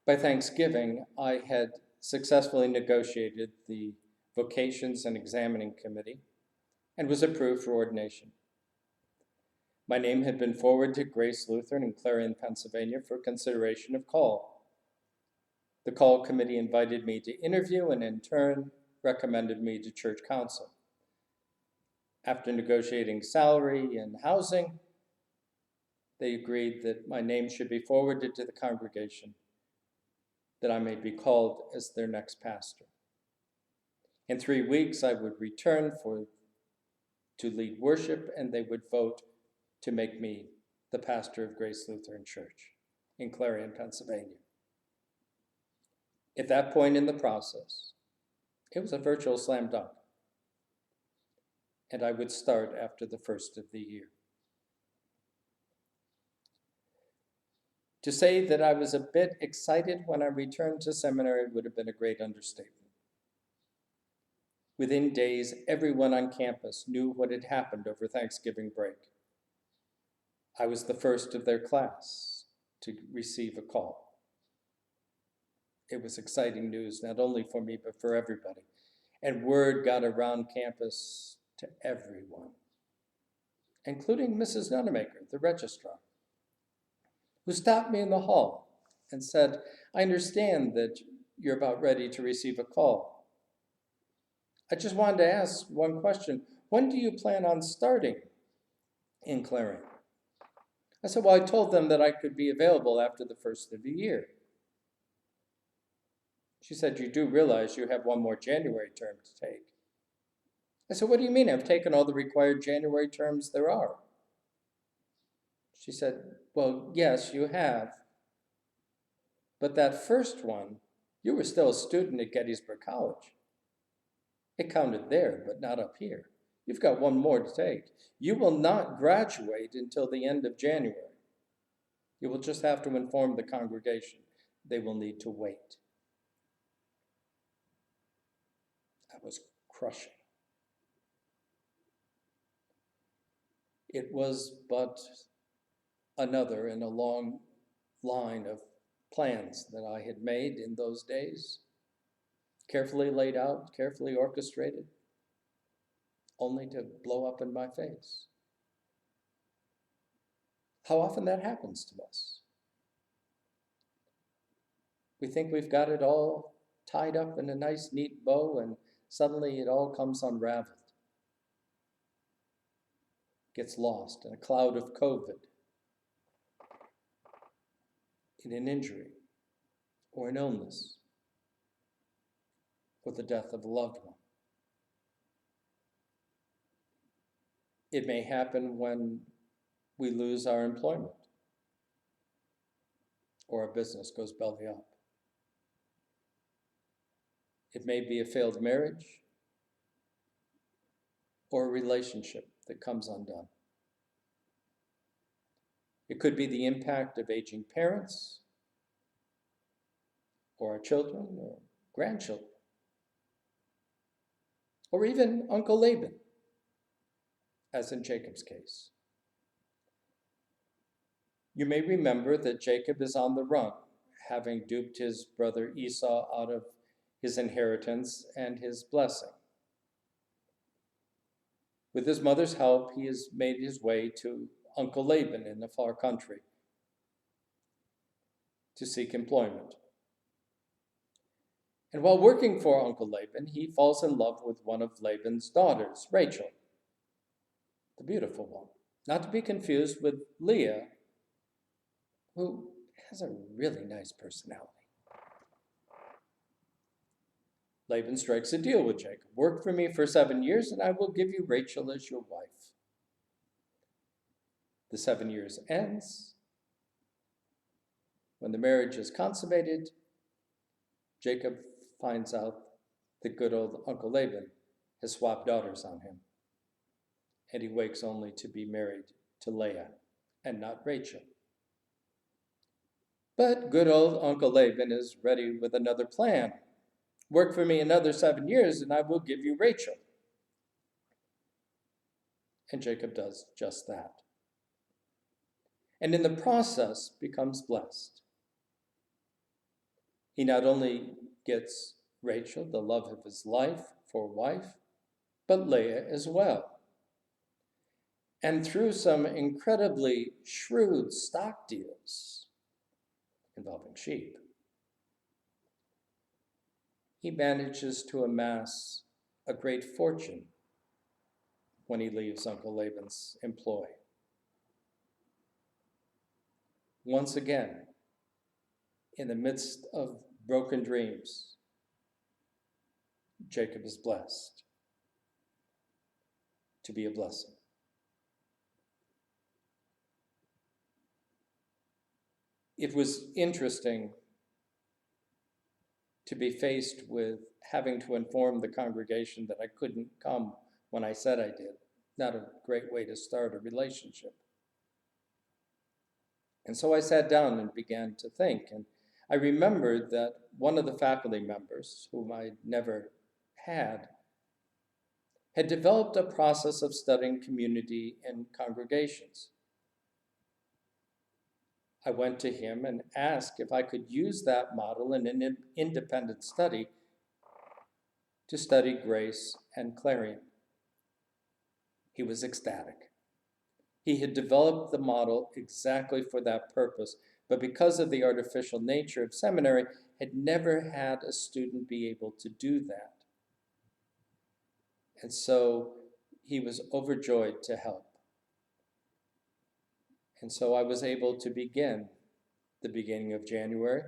By Thanksgiving, I had successfully negotiated the Vocations and Examining Committee and was approved for ordination. My name had been forwarded to Grace Lutheran in Clarion, Pennsylvania for consideration of call. The call committee invited me to interview and in turn recommended me to church council. After negotiating salary and housing, they agreed that my name should be forwarded to the congregation, that I may be called as their next pastor. In 3 weeks, I would return to lead worship, and they would vote to make me the pastor of Grace Lutheran Church in Clarion, Pennsylvania. At that point in the process, it was a virtual slam dunk, and I would start after the first of the year. To say that I was a bit excited when I returned to seminary would have been a great understatement. Within days, everyone on campus knew what had happened over Thanksgiving break. I was the first of their class to receive a call. It was exciting news, not only for me, but for everybody. And word got around campus to everyone, including Mrs. Nunemaker, the registrar, who stopped me in the hall and said, "I understand that you're about ready to receive a call. I just wanted to ask one question. When do you plan on starting in Clarion?" I said, "Well, I told them that I could be available after the first of the year." She said, "You do realize you have one more January term to take." I said, "What do you mean? I've taken all the required January terms there are." She said, "Well, yes, you have. But that first one, you were still a student at Gettysburg College. It counted there, but not up here. You've got one more to take. You will not graduate until the end of January. You will just have to inform the congregation. They will need to wait." That was crushing. It was but another in a long line of plans that I had made in those days, carefully laid out, carefully orchestrated, only to blow up in my face. How often that happens to us. We think we've got it all tied up in a nice, neat bow, and suddenly it all comes unraveled. Gets lost in a cloud of COVID, in an injury, or an illness, or the death of a loved one. It may happen when we lose our employment, or our business goes belly up. It may be a failed marriage, or a relationship that comes undone. It could be the impact of aging parents, or our children, or grandchildren, or even Uncle Laban, as in Jacob's case. You may remember that Jacob is on the run, having duped his brother Esau out of his inheritance and his blessing. With his mother's help, he has made his way to Uncle Laban in a far country to seek employment. And while working for Uncle Laban, he falls in love with one of Laban's daughters, Rachel, the beautiful one, not to be confused with Leah, who has a really nice personality. Laban strikes a deal with Jacob. "Work for me for 7 years, and I will give you Rachel as your wife." The 7 years ends. When the marriage is consummated, Jacob finds out that good old Uncle Laban has swapped daughters on him, and he wakes only to be married to Leah and not Rachel. But good old Uncle Laban is ready with another plan. "Work for me another 7 years, and I will give you Rachel." And Jacob does just that. And in the process becomes blessed. He not only gets Rachel, the love of his life, for wife, but Leah as well. And through some incredibly shrewd stock deals involving sheep, he manages to amass a great fortune when he leaves Uncle Laban's employ. Once again, in the midst of broken dreams, Jacob is blessed to be a blessing. It was interesting to be faced with having to inform the congregation that I couldn't come when I said I did. Not a great way to start a relationship. And so I sat down and began to think, and I remembered that one of the faculty members, whom I'd never had developed a process of studying community and congregations. I went to him and asked if I could use that model in an independent study to study Grace and Clarion. He was ecstatic. He had developed the model exactly for that purpose, but because of the artificial nature of seminary, had never had a student be able to do that. And so he was overjoyed to help. And so I was able to begin the beginning of January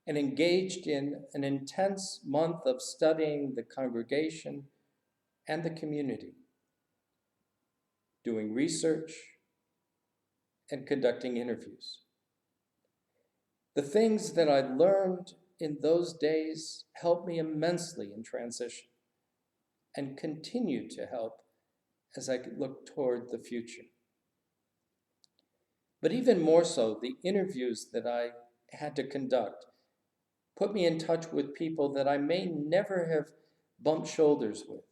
and engaged in an intense month of studying the congregation and the community, doing research and conducting interviews. The things that I learned in those days helped me immensely in transition and continue to help as I look toward the future. But even more so, the interviews that I had to conduct put me in touch with people that I may never have bumped shoulders with,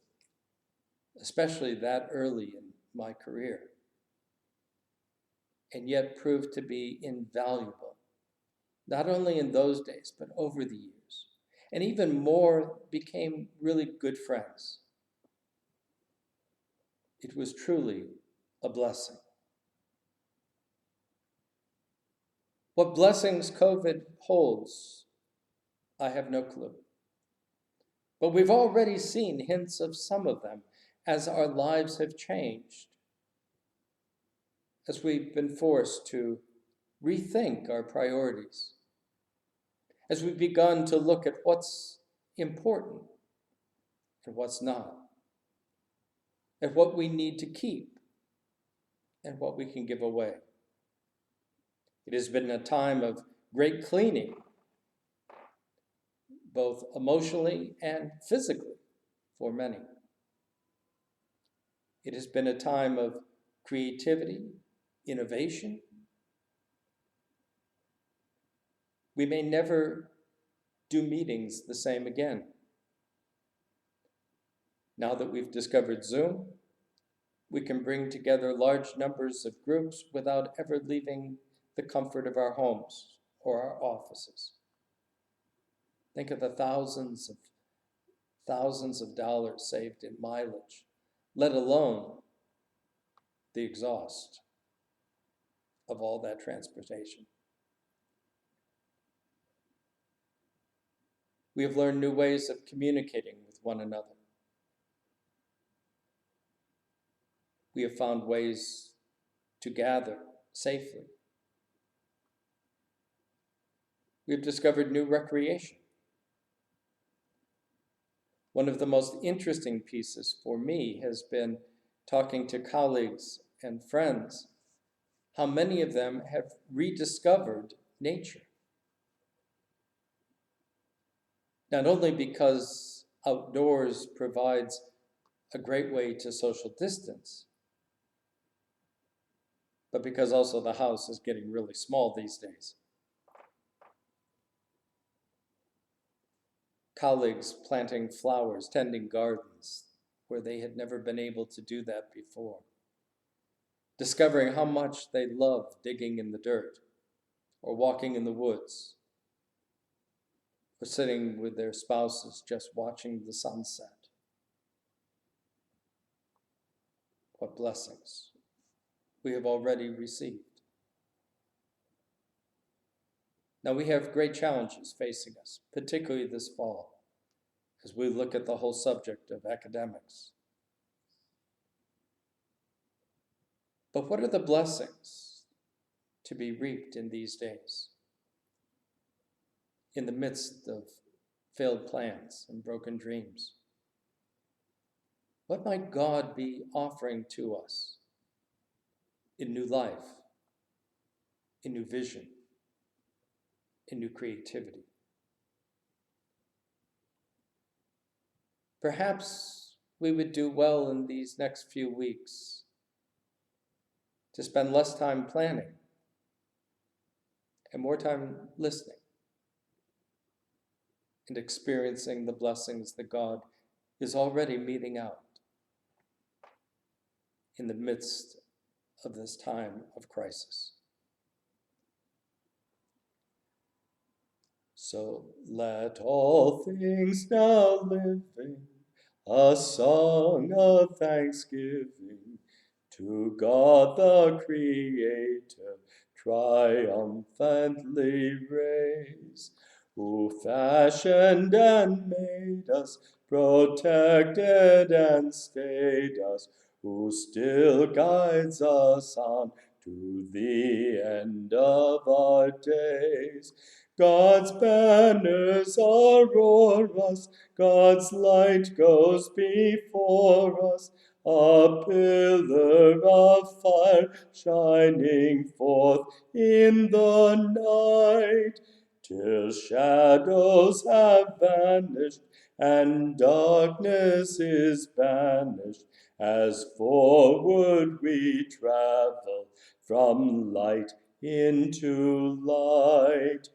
especially that early in my career, and yet proved to be invaluable, not only in those days, but over the years. And even more, became really good friends. It was truly a blessing. What blessings COVID holds, I have no clue. But we've already seen hints of some of them as our lives have changed, as we've been forced to rethink our priorities, as we've begun to look at what's important and what's not, at what we need to keep and what we can give away. It has been a time of great cleaning, both emotionally and physically, for many. It has been a time of creativity, innovation. We may never do meetings the same again. Now that we've discovered Zoom, we can bring together large numbers of groups without ever leaving the comfort of our homes or our offices. Think of the thousands of dollars saved in mileage, let alone the exhaust of all that transportation. We have learned new ways of communicating with one another. We have found ways to gather safely. We have discovered new recreation. One of the most interesting pieces for me has been talking to colleagues and friends, how many of them have rediscovered nature. Not only because outdoors provides a great way to social distance, but because also the house is getting really small these days. Colleagues planting flowers, tending gardens, where they had never been able to do that before. Discovering how much they love digging in the dirt or walking in the woods. or sitting with their spouses just watching the sunset. What blessings we have already received. Now we have great challenges facing us, particularly this fall, as we look at the whole subject of academics. But what are the blessings to be reaped in these days? In the midst of failed plans and broken dreams? What might God be offering to us in new life, in new vision, in new creativity? Perhaps we would do well in these next few weeks to spend less time planning and more time listening and experiencing the blessings that God is already meting out in the midst of this time of crisis. So let all things now living a song of thanksgiving to God the Creator triumphantly raise, who fashioned and made us, protected and stayed us, who still guides us on to the end of our days. God's banners are o'er us, God's light goes before us, a pillar of fire shining forth in the night, till shadows have vanished and darkness is banished, as forward we travel from light into light.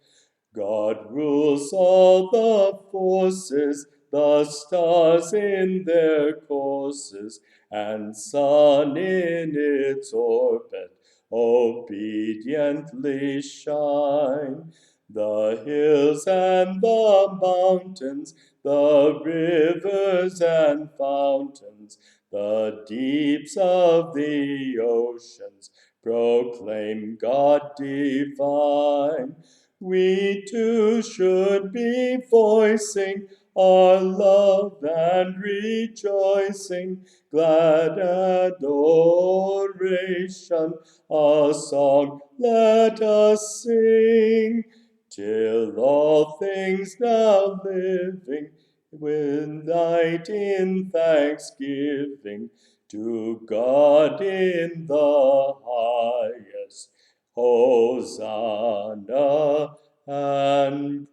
God rules all the forces, the stars in their courses, and sun in its orbit obediently shine. The hills and the mountains, the rivers and fountains, the deeps of the oceans proclaim God divine. We too should be voicing our love and rejoicing, glad adoration, a song let us sing, till all things now living unite in thanksgiving to God in the highest. Hosanna and